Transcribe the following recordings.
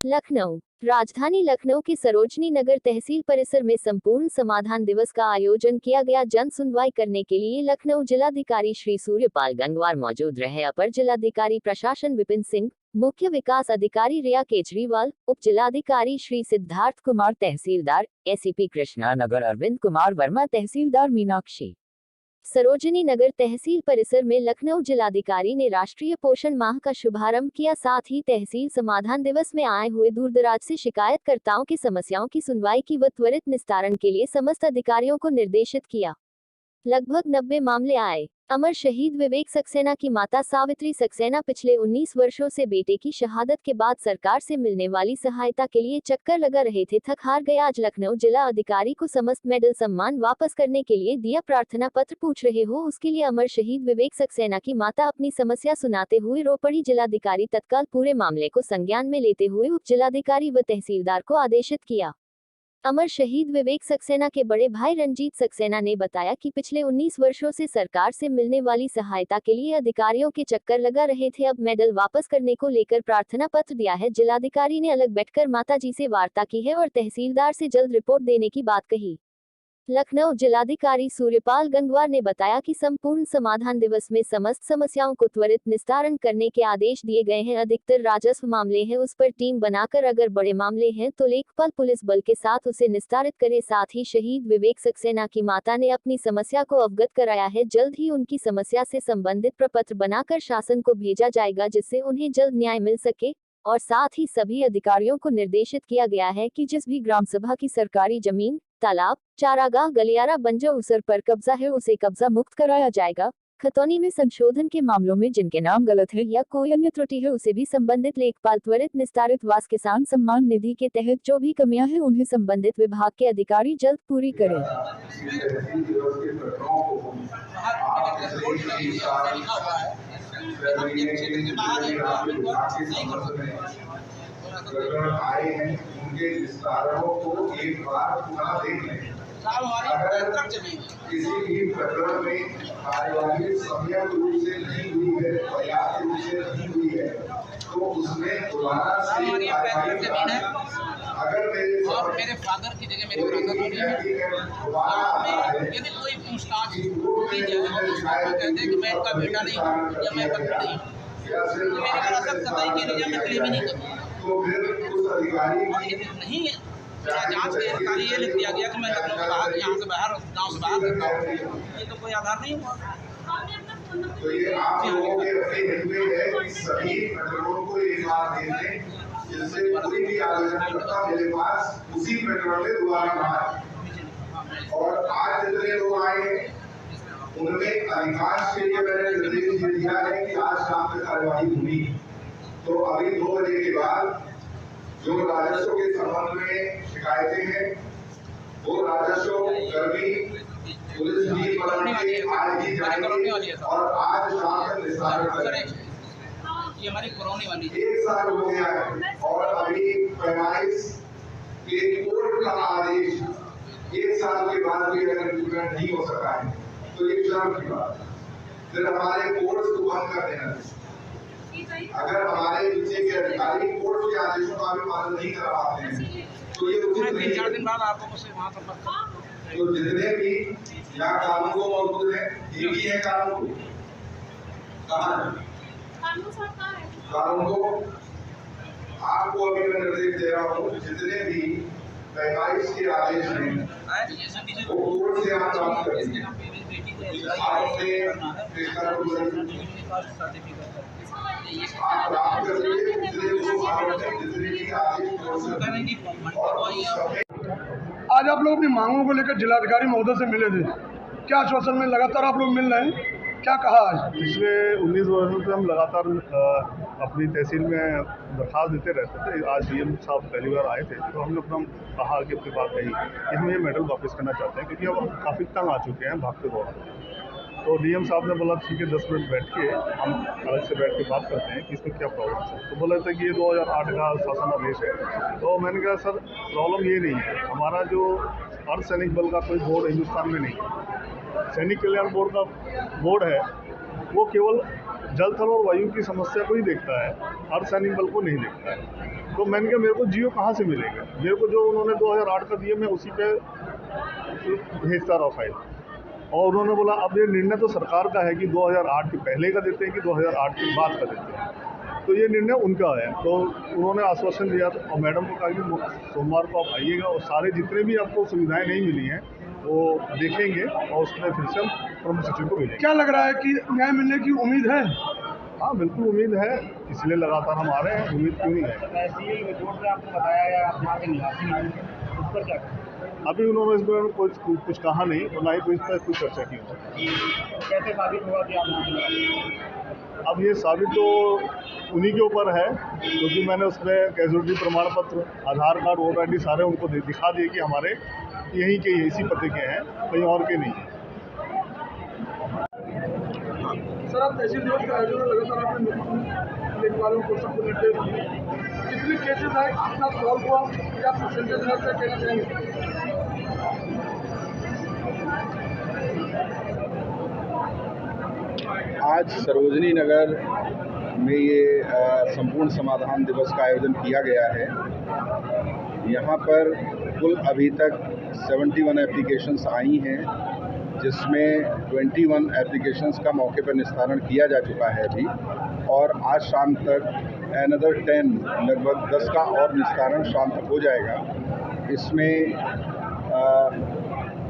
लखनऊ। राजधानी लखनऊ के सरोजनी नगर तहसील परिसर में संपूर्ण समाधान दिवस का आयोजन किया गया। जन सुनवाई करने के लिए लखनऊ जिलाधिकारी श्री सूर्यपाल गंगवार मौजूद रहे। अपर जिलाधिकारी प्रशासन विपिन सिंह, मुख्य विकास अधिकारी रिया केजरीवाल, उप जिलाधिकारी श्री सिद्धार्थ कुमार, तहसीलदार एसीपी कृष्णा नगर अरविंद कुमार वर्मा, तहसीलदार मीनाक्षी। सरोजनी नगर तहसील परिसर में लखनऊ जिलाधिकारी ने राष्ट्रीय पोषण माह का शुभारंभ किया। साथ ही तहसील समाधान दिवस में आए हुए दूरदराज से शिकायतकर्ताओं की समस्याओं की सुनवाई की व त्वरित निस्तारण के लिए समस्त अधिकारियों को निर्देशित किया। लगभग 90 मामले आए। अमर शहीद विवेक सक्सेना की माता सावित्री सक्सेना पिछले 19 वर्षों से बेटे की शहादत के बाद सरकार से मिलने वाली सहायता के लिए चक्कर लगा रहे थे, थक हार गए। आज लखनऊ जिला अधिकारी को समस्त मेडल सम्मान वापस करने के लिए दिया प्रार्थना पत्र। पूछ रहे हो उसके लिए अमर शहीद विवेक सक्सेना की माता अपनी समस्या सुनाते हुए रो पड़ी। जिलाधिकारी तत्काल पूरे मामले को संज्ञान में लेते हुए उप जिलाधिकारी व तहसीलदार को आदेशित किया। अमर शहीद विवेक सक्सेना के बड़े भाई रंजीत सक्सेना ने बताया कि पिछले 19 वर्षों से सरकार से मिलने वाली सहायता के लिए अधिकारियों के चक्कर लगा रहे थे। अब मेडल वापस करने को लेकर प्रार्थना पत्र दिया है। जिलाधिकारी ने अलग बैठकर माताजी से वार्ता की है और तहसीलदार से जल्द रिपोर्ट देने की बात कही। लखनऊ जिलाधिकारी सूर्यपाल गंगवार ने बताया कि संपूर्ण समाधान दिवस में समस्त समस्याओं को त्वरित निस्तारण करने के आदेश दिए गए हैं। अधिकतर राजस्व मामले हैं, उस पर टीम बनाकर अगर बड़े मामले हैं तो लेखपाल पुलिस बल के साथ उसे निस्तारित करे। साथ ही शहीद विवेक सक्सेना की माता ने अपनी समस्या को अवगत कराया है। जल्द ही उनकी समस्या से संबंधित प्रपत्र बनाकर शासन को भेजा जाएगा, जिससे उन्हें जल्द न्याय मिल सके। और साथ ही सभी अधिकारियों को निर्देशित किया गया है कि जिस भी ग्राम सभा की सरकारी जमीन, तालाब, चारागाह, गलियारा, बंजर उसर पर कब्जा है उसे कब्जा मुक्त कराया जाएगा। खतौनी में संशोधन के मामलों में जिनके नाम गलत है या कोई अन्य त्रुटि है उसे भी संबंधित लेखपाल त्वरित निस्तारित। वास किसान सम्मान निधि के तहत जो भी कमियां हैं उन्हें संबंधित विभाग के अधिकारी जल्द पूरी करें। आए हैं उनके विस्तारों को एक बार पुनः देख लें। अगर किसी भी प्रकरण में कार्यवाही सम्यक रूप से नहीं हुई है, पर्याप्त रूप से नहीं हुई है, तो उसमें दोबारा से कार्यवाही अगर मेरे फादर की जगह मेरे ब्रदर यदि कोई पूछताछ की जाए कहते हैं कि मैं इनका बेटा नहीं हूँ या मैं पत्नी नहीं हूँ, तो मेरी बड़ा सख्त सफाई की नहीं, मैं क्लेम ही नहीं करूँगा। तो फिर उस अधिकारी नहीं है जांच के अधिकारी ये लिख दिया गया कि मैं लखनऊ से बाहर, यहाँ से बाहर, गाँव से बाहर करता हूँ, ये तो कोई आधार नहीं हुआ। तो ये आप लोगों के अपने हित में है कि सभी प्रकरणों को एक बार देख लें, जिससे कोई भी आवेदनकर्ता मेरे पास उसी प्रकरण में दोबारा ना आए। और आज जितने लोग आए हैं उनमें अधिकांश के लिए मैंने निर्देश दिया है कि आज शाम तक कार्यवाही होगी। तो अभी 2 बजे के बाद जो राजस्व के संबंध में शिकायतें हैं वो राजस्व कर्मी पुलिस भी आज ही जाएंगे और आज शाम तक निस्तारण करेंगे। ये हमारी पुरानी वाली 1 साल हो गया है और अभी 45 के कोर्ट का आदेश 1 साल के बाद भी अगर इम्प्लीमेंट नहीं हो सका है तो ये शर्म की बात। फिर हमारे कोर्ट्स को बंद कर देना। अगर हमारे नीचे के अधिकारी कोर्ट के आदेशों का भी पालन नहीं कर पाते हैं तो ये उचित नहीं। 4 दिन बाद आपको मुझसे वहाँ संपर्क। तो जितने भी यहाँ कानून को मौजूद है ये भी है कानून को कानून को आपको अभी मैं निर्देश दे रहा हूँ, जितने भी 45 के आदेश हैं वो कोर्ट से आप प्राप्त करेंगे। आप प्राप्त करेंगे आज आप लोग अपनी मांगों को लेकर जिलाधिकारी महोदय से मिले थे, क्या आश्वासन में लगातार आप लोग मिल रहे हैं, क्या कहा आज? पिछले 19 वर्षों से हम लगातार अपनी तहसील में दरखास्त देते रहते थे। आज डीएम साहब पहली बार आए थे तो हम लोग एकदम कहा कि अपनी बात कही कि हम ये मेडल वापस करना चाहते हैं क्योंकि अब हम काफ़ी तंग आ चुके हैं भागते दौड़ते। तो डीएम साहब ने बोला ठीक है 10 मिनट बैठ के हम अलग से बैठ के बात करते हैं कि इसमें क्या प्रॉब्लम है। तो बोला था कि ये 2008 का शासन आदेश है। तो मैंने कहा सर प्रॉब्लम ये नहीं है, हमारा जो अर्धसैनिक बल का कोई बोर्ड हिंदुस्तान में नहीं है। सैनिक कल्याण बोर्ड का बोर्ड है वो केवल जल थल और वायु की समस्या को ही देखता है, अर्धसैनिक बल को नहीं देखता है। तो मैंने कहा मेरे को जियो कहाँ से मिलेगा, मेरे को जो उन्होंने 2008 का दिया मैं उसी पे भेजता रहा फाइल। और उन्होंने बोला अब ये निर्णय तो सरकार का है कि 2008 के पहले का देते हैं कि 2008 के बाद का देते हैं, तो ये निर्णय उनका है। तो उन्होंने आश्वासन दिया और मैडम को कहा कि सोमवार को आप आइएगा और सारे जितने भी आपको सुविधाएं नहीं मिली हैं वो देखेंगे और उसमें फिर से हम प्रमुख सचिव को भेजेंगे। क्या लग रहा है कि न्याय मिलने की उम्मीद है? हाँ बिल्कुल उम्मीद है, इसलिए लगातार हम आ रहे हैं, उम्मीद क्यों नहीं है। तहसील में जो भी आपको बताया या आप वहाँ के निवासी हैं उस पर क्या अभी उन्होंने इस बारे में कुछ कहा नहीं और ना ही कोई इस पर कुछ चर्चा की। कैसे साबित होगा कि आप वहाँ के निवासी हैं? अब ये साबित तो उन्हीं के ऊपर है, क्योंकि मैंने उसमें कैजुअलिटी प्रमाण पत्र, आधार कार्ड, वोटर ID सारे उनको दिखा दिए कि हमारे यहीं के इसी पते के हैं, कहीं और के नहीं हैं। सर, आप तहसील दिवस का आयोजन लगातार आपने लेखपालों को सबको निर्देश दिए, कितने केसेस आए, कितना सॉल्व हुआ, क्या परसेंटेज है, क्या कहना चाहेंगे? आज सरोजनी नगर में ये संपूर्ण समाधान दिवस का आयोजन किया गया है। यहाँ पर कुल अभी तक 71 एप्लीकेशंस आई हैं, जिसमें 21 एप्लीकेशंस का मौके पर निस्तारण किया जा चुका है अभी, और आज शाम तक अनदर 10 लगभग 10 का और निस्तारण शाम तक हो जाएगा। इसमें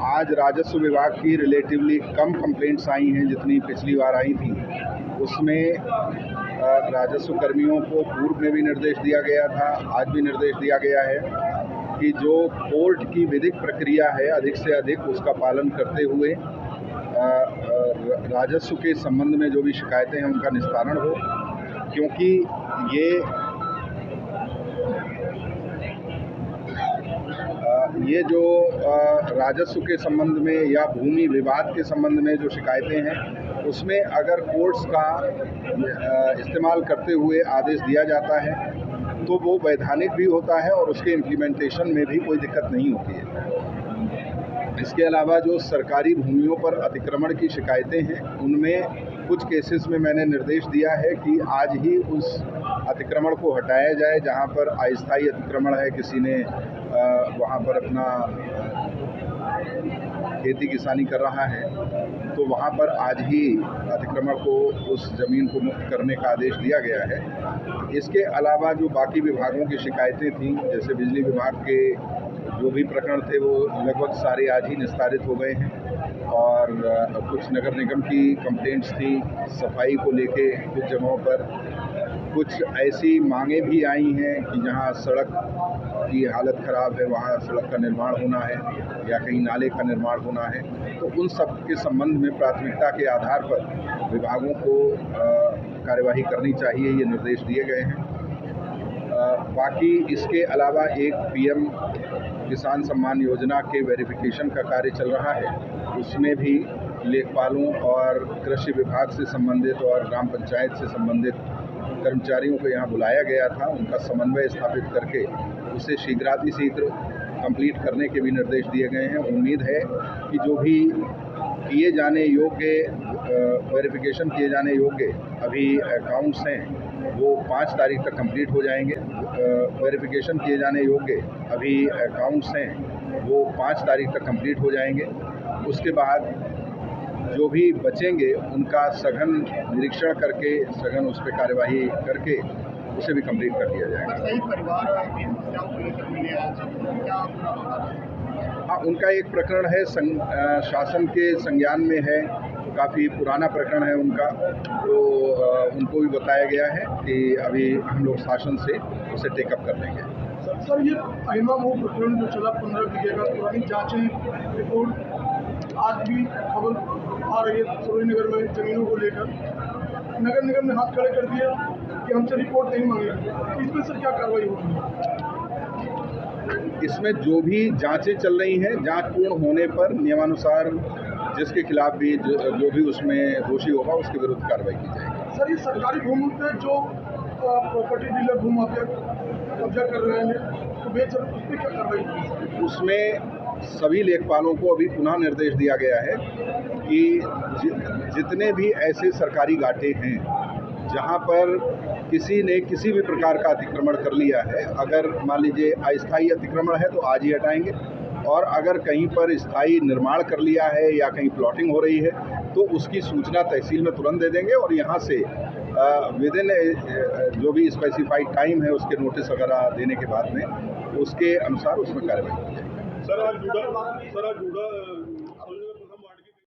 आज राजस्व विभाग की रिलेटिवली कम कंप्लेंट्स आई हैं जितनी पिछली बार आई थी। उसमें राजस्व कर्मियों को पूर्व में भी निर्देश दिया गया था, आज भी निर्देश दिया गया है कि जो कोर्ट की विधिक प्रक्रिया है अधिक से अधिक उसका पालन करते हुए राजस्व के संबंध में जो भी शिकायतें हैं उनका निस्तारण हो, क्योंकि ये जो राजस्व के संबंध में या भूमि विवाद के संबंध में जो शिकायतें हैं उसमें अगर कोर्ट्स का इस्तेमाल करते हुए आदेश दिया जाता है तो वो वैधानिक भी होता है और उसके इम्प्लीमेंटेशन में भी कोई दिक्कत नहीं होती है। इसके अलावा जो सरकारी भूमियों पर अतिक्रमण की शिकायतें हैं उनमें कुछ केसेस में मैंने निर्देश दिया है कि आज ही उस अतिक्रमण को हटाया जाए जहां पर अस्थायी अतिक्रमण है, किसी ने वहां पर अपना खेती किसानी कर रहा है तो वहां पर आज ही अतिक्रमण को उस ज़मीन को मुक्त करने का आदेश दिया गया है। इसके अलावा जो बाकी विभागों की शिकायतें थीं, जैसे बिजली विभाग के जो भी प्रकरण थे वो लगभग सारे आज ही निस्तारित हो गए हैं, और कुछ नगर निगम की कंप्लेंट्स थी सफाई को लेके कुछ जगहों पर। कुछ ऐसी मांगें भी आई हैं कि जहां सड़क की हालत ख़राब है वहां सड़क का निर्माण होना है या कहीं नाले का निर्माण होना है, तो उन सब के संबंध में प्राथमिकता के आधार पर विभागों को कार्यवाही करनी चाहिए, ये निर्देश दिए गए हैं। बाकी इसके अलावा एक PM किसान सम्मान योजना के वेरिफिकेशन का कार्य चल रहा है, उसमें भी लेखपालों और कृषि विभाग से संबंधित और ग्राम पंचायत से संबंधित कर्मचारियों को यहाँ बुलाया गया था, उनका समन्वय स्थापित करके उसे शीघ्रातिशीघ्र कंप्लीट करने के भी निर्देश दिए गए हैं। उम्मीद है कि जो भी किए जाने योग्य वेरिफिकेशन किए जाने योग्य अभी अकाउंट्स हैं वो 5 तारीख तक कंप्लीट हो जाएंगे। वेरिफिकेशन किए जाने योग्य अभी अकाउंट्स हैं वो 5 तारीख तक कंप्लीट हो जाएंगे। उसके बाद जो भी बचेंगे उनका सघन निरीक्षण करके सघन उस पर कार्यवाही करके उसे भी कंप्लीट कर दिया जाएगा। हाँ, उनका एक प्रकरण है शासन के संज्ञान में है, काफ़ी पुराना प्रकरण है उनका, तो उनको भी बताया गया है कि अभी हम लोग शासन से उसे टेकअप कर लेंगे। सर, ये अहिमा वो प्रकरण जो चला 15 बीघे का, पुरानी जांचें रिपोर्ट आज भी खबर आ रही है सरोजनी नगर में जमीनों को लेकर, नगर निगम ने हाथ खड़े कर दिया कि हमसे रिपोर्ट नहीं मांगेगी, इसमें सर क्या कार्रवाई होगी? इसमें जो भी जांचें चल रही हैं, जांच पूर्ण होने पर नियमानुसार जिसके खिलाफ भी जो भी उसमें दोषी होगा उसके विरुद्ध कार्रवाई की जाएगी। सर, ये सरकारी भूमि पे जो प्रॉपर्टी डीलर भूमि माफिया कब्जा कर रहे हैं तो बेच रहे, उस पर क्या कार्रवाई होगी? उसमें सभी लेखपालों को अभी पुनः निर्देश दिया गया है कि जितने भी ऐसे सरकारी घाटे हैं जहाँ पर किसी ने किसी भी प्रकार का अतिक्रमण कर लिया है, अगर मान लीजिए अस्थायी अतिक्रमण है तो आज ही हटाएंगे, और अगर कहीं पर स्थायी निर्माण कर लिया है या कहीं प्लॉटिंग हो रही है तो उसकी सूचना तहसील में तुरंत दे देंगे, और यहाँ से विद इन जो भी स्पेसिफाइड टाइम है उसके नोटिस वगैरह देने के बाद में उसके अनुसार उसमें कार्रवाई की जाएगी। सर आज जुड़ा